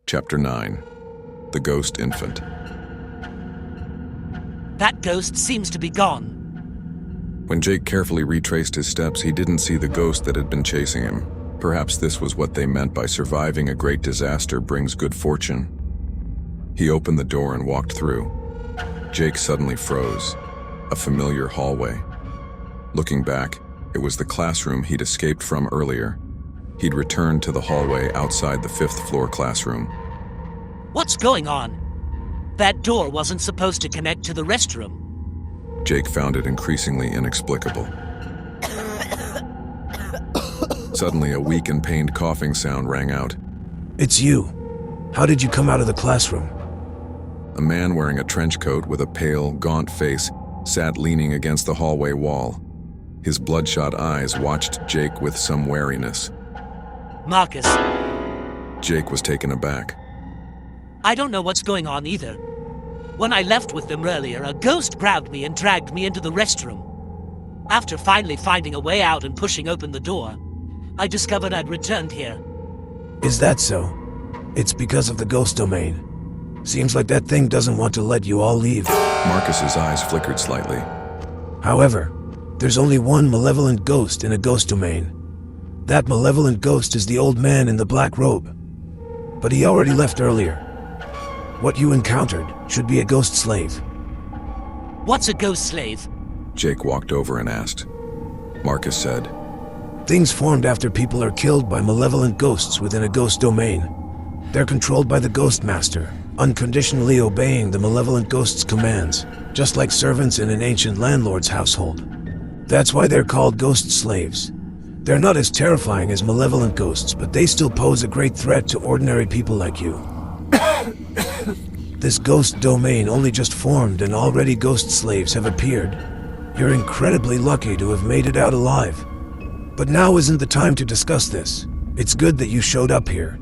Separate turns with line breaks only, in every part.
Chapter 9. The Ghost Infant.
That ghost seems to be gone.
When Jake carefully retraced his steps, he didn't see the ghost that had been chasing him. Perhaps this was what they meant by surviving a great disaster brings good fortune. He opened the door and walked through. Jake suddenly froze. A familiar hallway. Looking back, it was the classroom he'd escaped from earlier. He'd returned to the hallway outside the 5th floor classroom.
What's going on? That door wasn't supposed to connect to the restroom.
Jake found it increasingly inexplicable. Suddenly, a weak and pained coughing sound rang out.
It's you. How did you come out of the classroom?
A man wearing a trench coat with a pale, gaunt face sat leaning against the hallway wall. His bloodshot eyes watched Jake with some wariness.
Marcus,
Jake was taken aback.
I don't know what's going on either. When I left with them earlier, a ghost grabbed me and dragged me into the restroom. After finally finding a way out and pushing open the door, I discovered I'd returned here.
Is that so? It's because of the ghost domain. Seems like that thing doesn't want to let you all leave.
Marcus's eyes flickered slightly.
However, there's only one malevolent ghost in a ghost domain. That malevolent ghost is the old man in the black robe. But he already left earlier. What you encountered should be a ghost slave.
What's a ghost slave?
Jake walked over and asked. Marcus said,
Things formed after people are killed by malevolent ghosts within a ghost domain. They're controlled by the Ghost Master, unconditionally obeying the malevolent ghost's commands, just like servants in an ancient landlord's household. That's why they're called ghost slaves. They're not as terrifying as malevolent ghosts, but they still pose a great threat to ordinary people like you. This ghost domain only just formed and already ghost slaves have appeared. You're incredibly lucky to have made it out alive. But now isn't the time to discuss this. It's good that you showed up here.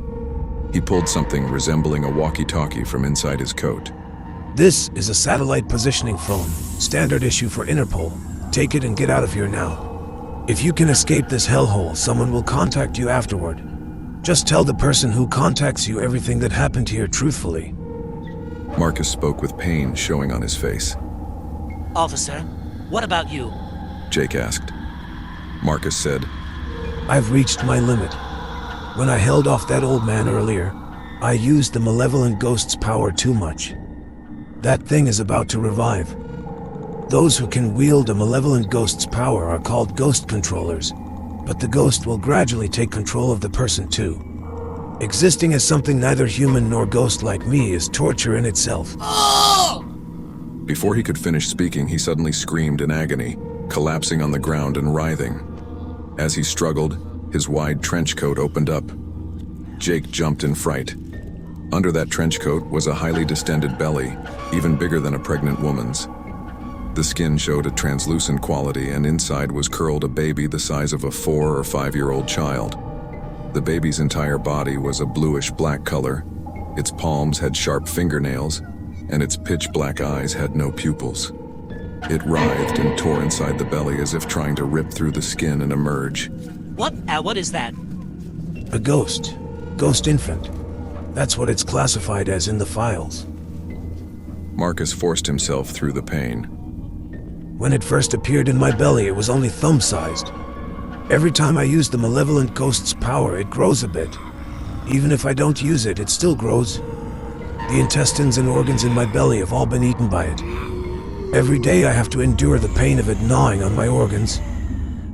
He pulled something resembling a walkie-talkie from inside his coat.
This is a satellite positioning phone, standard issue for Interpol. Take it and get out of here now. If you can escape this hellhole, someone will contact you afterward. Just tell the person who contacts you everything that happened here truthfully.
Marcus spoke with pain showing on his face.
Officer, what about you?
Jake asked. Marcus said,
I've reached my limit. When I held off that old man earlier, I used the malevolent ghost's power too much. That thing is about to revive. Those who can wield a malevolent ghost's power are called ghost controllers, but the ghost will gradually take control of the person too. Existing as something neither human nor ghost like me is torture in itself.
Before he could finish speaking, he suddenly screamed in agony, collapsing on the ground and writhing. As he struggled, his wide trench coat opened up. Jake jumped in fright. Under that trench coat was a highly distended belly, even bigger than a pregnant woman's. The skin showed a translucent quality, and inside was curled a baby the size of a 4 or 5-year-old child. The baby's entire body was a bluish-black color. Its palms had sharp fingernails, and its pitch-black eyes had no pupils. It writhed and tore inside the belly as if trying to rip through the skin and emerge.
What is that?
A ghost. Ghost infant. That's what it's classified as in the files.
Marcus forced himself through the pain.
When it first appeared in my belly, it was only thumb-sized. Every time I use the malevolent ghost's power, it grows a bit. Even if I don't use it, it still grows. The intestines and organs in my belly have all been eaten by it. Every day I have to endure the pain of it gnawing on my organs.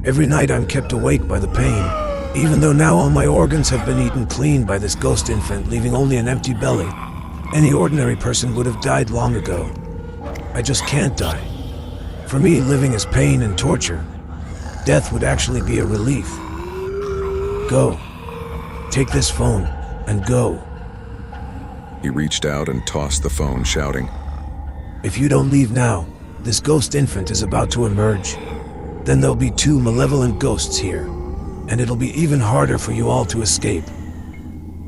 Every night I'm kept awake by the pain, even though now all my organs have been eaten clean by this ghost infant, leaving only an empty belly. Any ordinary person would have died long ago. I just can't die. For me, living is pain and torture. Death would actually be a relief. Go. Take this phone and go.
He reached out and tossed the phone, shouting,
If you don't leave now, this ghost infant is about to emerge. Then there'll be 2 malevolent ghosts here, and it'll be even harder for you all to escape.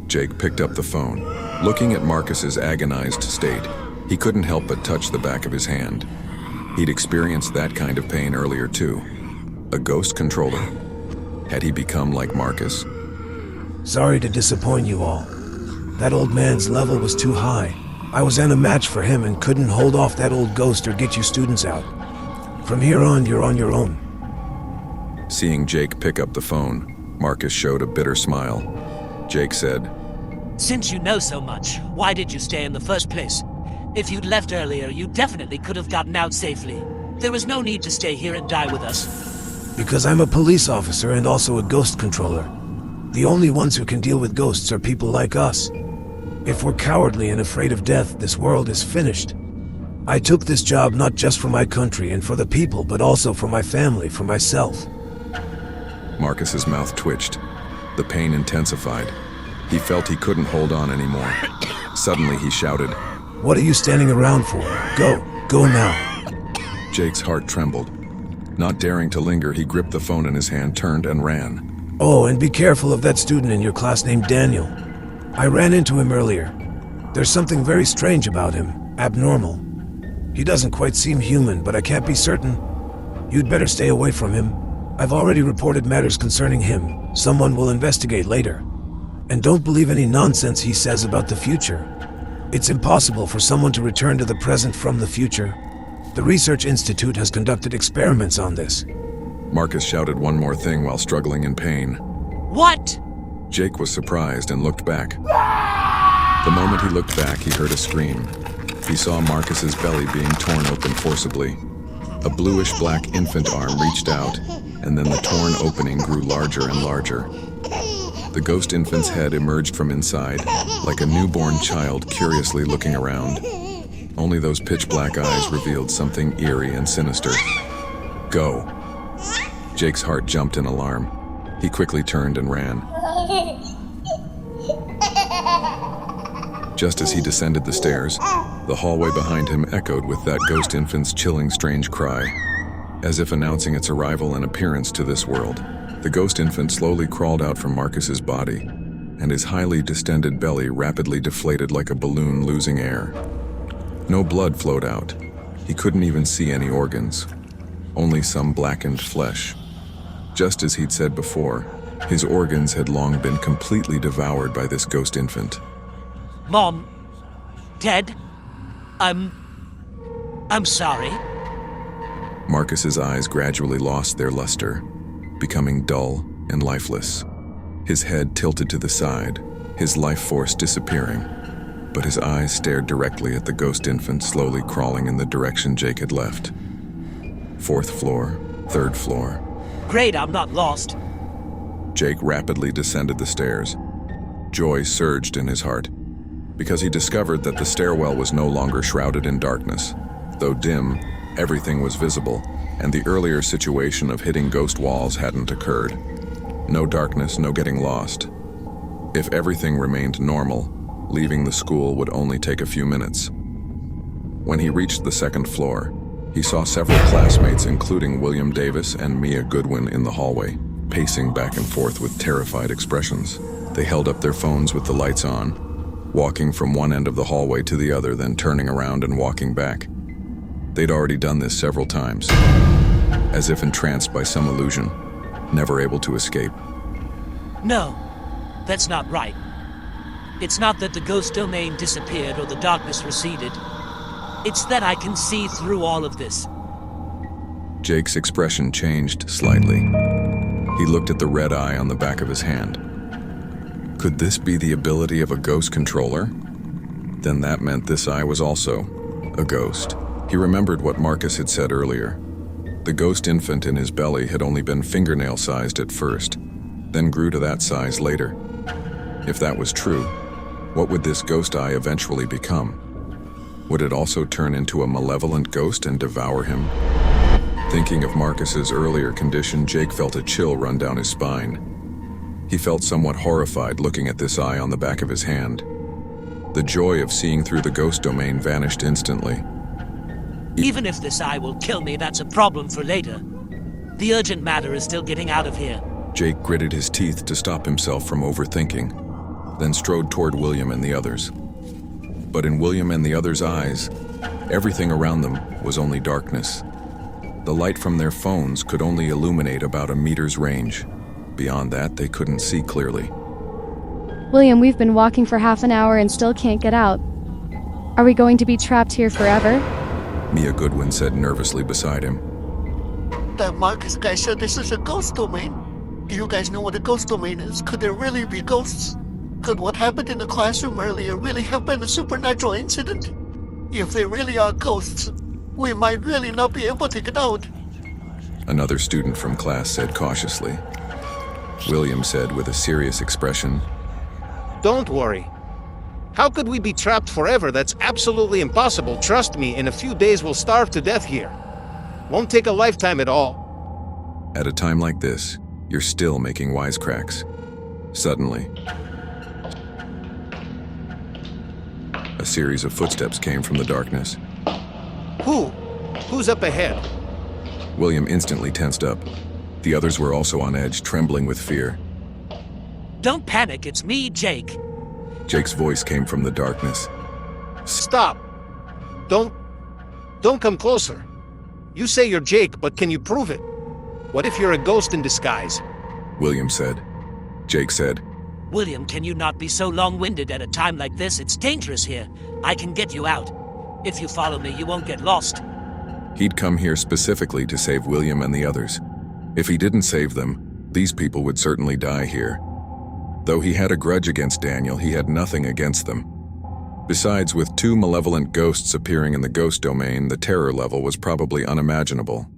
Jake picked up the phone. Looking at Marcus's agonized state, he couldn't help but touch the back of his hand. He'd experienced that kind of pain earlier too. A ghost controller. Had he become like Marcus?
Sorry to disappoint you all. That old man's level was too high. I was in a match for him and couldn't hold off that old ghost or get you students out. From here on, you're on your own.
Seeing Jake pick up the phone, Marcus showed a bitter smile. Jake said,
Since you know so much, why did you stay in the first place? If you'd left earlier, you definitely could have gotten out safely. There was no need to stay here and die with us.
Because I'm a police officer and also a ghost controller. The only ones who can deal with ghosts are people like us. If we're cowardly and afraid of death, this world is finished. I took this job not just for my country and for the people, but also for my family, for myself.
Marcus's mouth twitched. The pain intensified. He felt he couldn't hold on anymore. Suddenly he shouted,
What are you standing around for? Go. Go now.
Jake's heart trembled. Not daring to linger, he gripped the phone in his hand, turned and ran.
Oh, and be careful of that student in your class named Daniel. I ran into him earlier. There's something very strange about him. Abnormal. He doesn't quite seem human, but I can't be certain. You'd better stay away from him. I've already reported matters concerning him. Someone will investigate later. And don't believe any nonsense he says about the future. It's impossible for someone to return to the present from the future. The Research Institute has conducted experiments on this.
Marcus shouted one more thing while struggling in pain.
What?
Jake was surprised and looked back. The moment he looked back, he heard a scream. He saw Marcus's belly being torn open forcibly. A bluish-black infant arm reached out, and then the torn opening grew larger and larger. The ghost infant's head emerged from inside, like a newborn child curiously looking around. Only those pitch-black eyes revealed something eerie and sinister. Go. Jake's heart jumped in alarm. He quickly turned and ran. Just as he descended the stairs, the hallway behind him echoed with that ghost infant's chilling, strange cry, as if announcing its arrival and appearance to this world. The ghost infant slowly crawled out from Marcus's body, and his highly distended belly rapidly deflated like a balloon losing air. No blood flowed out. He couldn't even see any organs, only some blackened flesh. Just as he'd said before, his organs had long been completely devoured by this ghost infant.
Mom? Dad? I'm sorry.
Marcus's eyes gradually lost their luster, becoming dull and lifeless. His head tilted to the side, his life force disappearing, but his eyes stared directly at the ghost infant slowly crawling in the direction Jake had left. 4th floor, 3rd floor.
Great, I'm not lost.
Jake rapidly descended the stairs. Joy surged in his heart, because he discovered that the stairwell was no longer shrouded in darkness. Though dim, everything was visible, and the earlier situation of hitting ghost walls hadn't occurred. No darkness, no getting lost. If everything remained normal, leaving the school would only take a few minutes. When he reached the 2nd floor, he saw several classmates, including William Davis and Mia Goodwin, in the hallway, pacing back and forth with terrified expressions. They held up their phones with the lights on, walking from one end of the hallway to the other, then turning around and walking back. They'd already done this several times, as if entranced by some illusion, never able to escape.
No, that's not right. It's not that the ghost domain disappeared or the darkness receded. It's that I can see through all of this.
Jake's expression changed slightly. He looked at the red eye on the back of his hand. Could this be the ability of a ghost controller? Then that meant this eye was also a ghost. He remembered what Marcus had said earlier. The ghost infant in his belly had only been fingernail-sized at first, then grew to that size later. If that was true, what would this ghost eye eventually become? Would it also turn into a malevolent ghost and devour him? Thinking of Marcus's earlier condition, Jake felt a chill run down his spine. He felt somewhat horrified looking at this eye on the back of his hand. The joy of seeing through the ghost domain vanished instantly.
Even if this eye will kill me, that's a problem for later. The urgent matter is still getting out of here.
Jake gritted his teeth to stop himself from overthinking, then strode toward William and the others. But in William and the others' eyes, everything around them was only darkness. The light from their phones could only illuminate about a meter's range. Beyond that, they couldn't see clearly.
William, we've been walking for half an hour and still can't get out. Are we going to be trapped here forever?
Mia Goodwin said nervously beside him.
That Marcus guy said this is a ghost domain. Do you guys know what a ghost domain is? Could there really be ghosts? Could what happened in the classroom earlier really have been a supernatural incident? If they really are ghosts, we might really not be able to get out.
Another student from class said cautiously. William said with a serious expression,
Don't worry. How could we be trapped forever? That's absolutely impossible. Trust me, in a few days we'll starve to death here. Won't take a lifetime at all.
At a time like this, you're still making wisecracks. Suddenly, a series of footsteps came from the darkness.
Who's up ahead?
William instantly tensed up. The others were also on edge, trembling with fear.
Don't panic, it's me, Jake.
Jake's voice came from the darkness.
Stop. Don't come closer. You say you're Jake, but can you prove it? What if you're a ghost in disguise?
William said. Jake said,
William, can you not be so long-winded at a time like this? It's dangerous here. I can get you out. If you follow me, you won't get lost.
He'd come here specifically to save William and the others. If he didn't save them, these people would certainly die here. Though he had a grudge against Daniel, he had nothing against them. Besides, with 2 malevolent ghosts appearing in the ghost domain, the terror level was probably unimaginable.